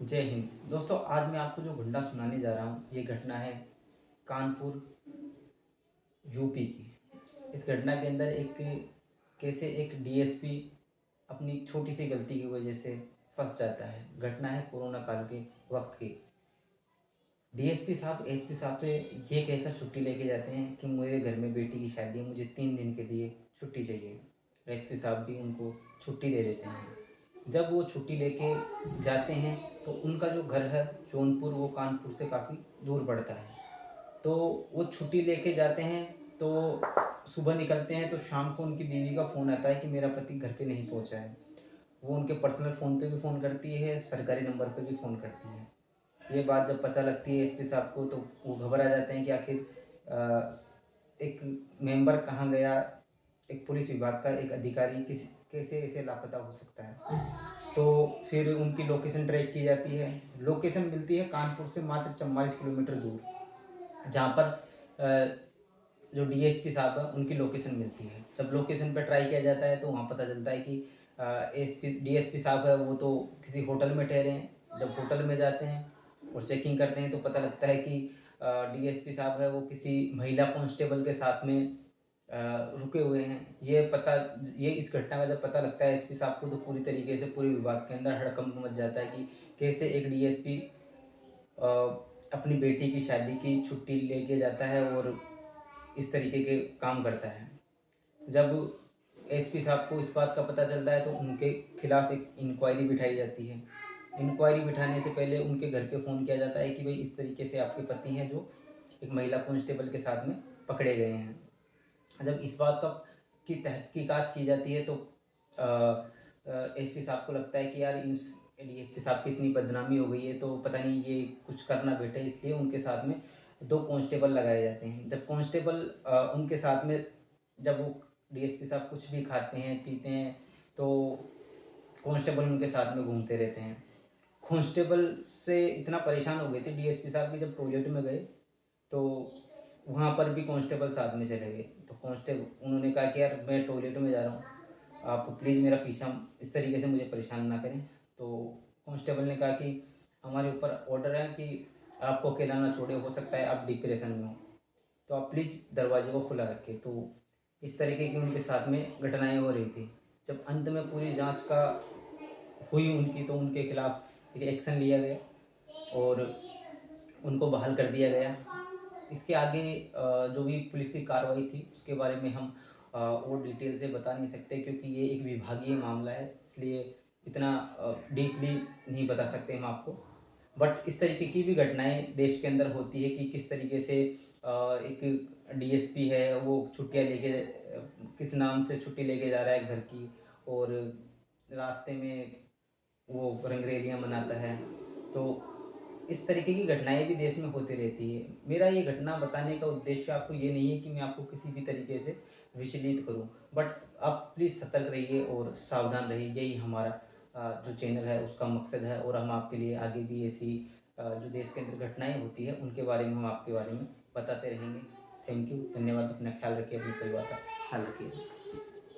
जय हिंद। दोस्तों, आज मैं आपको जो घटना सुनाने जा रहा हूँ, ये घटना है कानपुर, यूपी की। इस घटना के अंदर कैसे एक डीएसपी अपनी छोटी-सी गलती की वजह से फँस जाता है। घटना है कोरोना काल के वक़्त की। डीएसपी साहब एसपी साहब से ये कहकर छुट्टी लेके जाते हैं कि मेरे घर में बेटी की शादी है, मुझे 3 दिन के लिए छुट्टी चाहिए। एसपी साहब भी उनको छुट्टी दे देते हैं। जब वो छुट्टी लेके जाते हैं तो उनका जो घर है जौनपुर, वो कानपुर से काफ़ी दूर पड़ता है। तो वो छुट्टी लेके जाते हैं, तो सुबह निकलते हैं तो शाम को उनकी बीवी का फ़ोन आता है कि मेरा पति घर पे नहीं पहुँचा है। वो उनके पर्सनल फ़ोन पे भी फ़ोन करती है, सरकारी नंबर पे भी फ़ोन करती है। ये बात जब पता लगती है एसपी साहब को, तो वो घबरा जाते हैं कि आखिर एक मेंबर कहाँ गया, एक पुलिस विभाग का एक अधिकारी कैसे ऐसे लापता हो सकता है। तो फिर उनकी लोकेशन ट्रैक की जाती है। लोकेशन मिलती है कानपुर से मात्र 44 किलोमीटर दूर, जहाँ पर जो डीएसपी साहब हैं उनकी लोकेशन मिलती है। जब लोकेशन पे ट्राई किया जाता है तो वहाँ पता चलता है कि एसपी डीएसपी साहब है वो तो किसी होटल में ठहरे हैं। जब होटल में जाते हैं और चेकिंग करते हैं तो पता लगता है कि डीएसपी साहब है वो किसी महिला कांस्टेबल के साथ में रुके हुए हैं। ये इस घटना का जब पता लगता है एसपी साहब को, तो पूरी तरीके से पूरे विभाग के अंदर हड़कंप मच जाता है कि कैसे एक डीएसपी अ, अपनी बेटी की शादी की छुट्टी लेके जाता है और इस तरीके के काम करता है। जब एसपी साहब को इस बात का पता चलता है तो उनके खिलाफ एक इंक्वायरी बिठाई जाती है। इंक्वायरी बिठाने से पहले उनके घर पे फ़ोन किया जाता है कि भई इस तरीके से आपके पति हैं जो एक महिला कांस्टेबल के साथ में पकड़े गए हैं। जब इस बात की तहकीकात की जाती है तो एसपी साहब को लगता है कि यार इस डीएसपी साहब की इतनी बदनामी हो गई है तो पता नहीं ये कुछ कर ना बैठे, इसलिए उनके साथ में 2 कांस्टेबल लगाए जाते हैं। जब कांस्टेबल उनके साथ में जब वो डीएसपी साहब कुछ भी खाते हैं, पीते हैं, तो कांस्टेबल उनके साथ में घूमते रहते हैं। कांस्टेबल से इतना परेशान हो गए थे डीएसपी साहब कि जब टॉयलेट में गए तो वहाँ पर भी कांस्टेबल साथ में चले गए। तो कांस्टेबल उन्होंने कहा कि यार मैं टॉयलेट में जा रहा हूँ, आप प्लीज़ मेरा पीछा इस तरीके से मुझे परेशान ना करें। तो कांस्टेबल ने कहा कि हमारे ऊपर ऑर्डर है कि आपको अकेला ना छोड़े, हो सकता है आप डिप्रेशन में हो, तो आप प्लीज़ दरवाजे को खुला रखें। तो इस तरीके की उनके साथ में घटनाएँ हो रही थी। जब अंत में पूरी जाँच का हुई उनकी, तो उनके खिलाफ एक एक्शन लिया गया और उनको बहाल कर दिया गया। इसके आगे जो भी पुलिस की कार्रवाई थी उसके बारे में हम और डिटेल से बता नहीं सकते, क्योंकि ये एक विभागीय मामला है, इसलिए इतना डीपली नहीं बता सकते हम आपको। बट इस तरीके की भी घटनाएँ देश के अंदर होती है कि किस तरीके से एक डीएसपी है वो छुट्टियाँ लेके किस नाम से छुट्टी लेके जा रहा है घर की, और रास्ते में वो रंगरेलियाँ मनाता है। तो इस तरीके की घटनाएँ भी देश में होती रहती है। मेरा ये घटना बताने का उद्देश्य आपको ये नहीं है कि मैं आपको किसी भी तरीके से विचलित करूँ। बट आप प्लीज़ सतर्क रहिए और सावधान रहिए, यही हमारा जो चैनल है उसका मकसद है, और हम आपके लिए आगे भी ऐसी जो देश के अंदर घटनाएँ होती हैं उनके बारे में हम आपके बारे में बताते रहेंगे। थैंक यू, धन्यवाद। अपना ख़्याल रखिए, अपने परिवार का ख़्याल रखिए।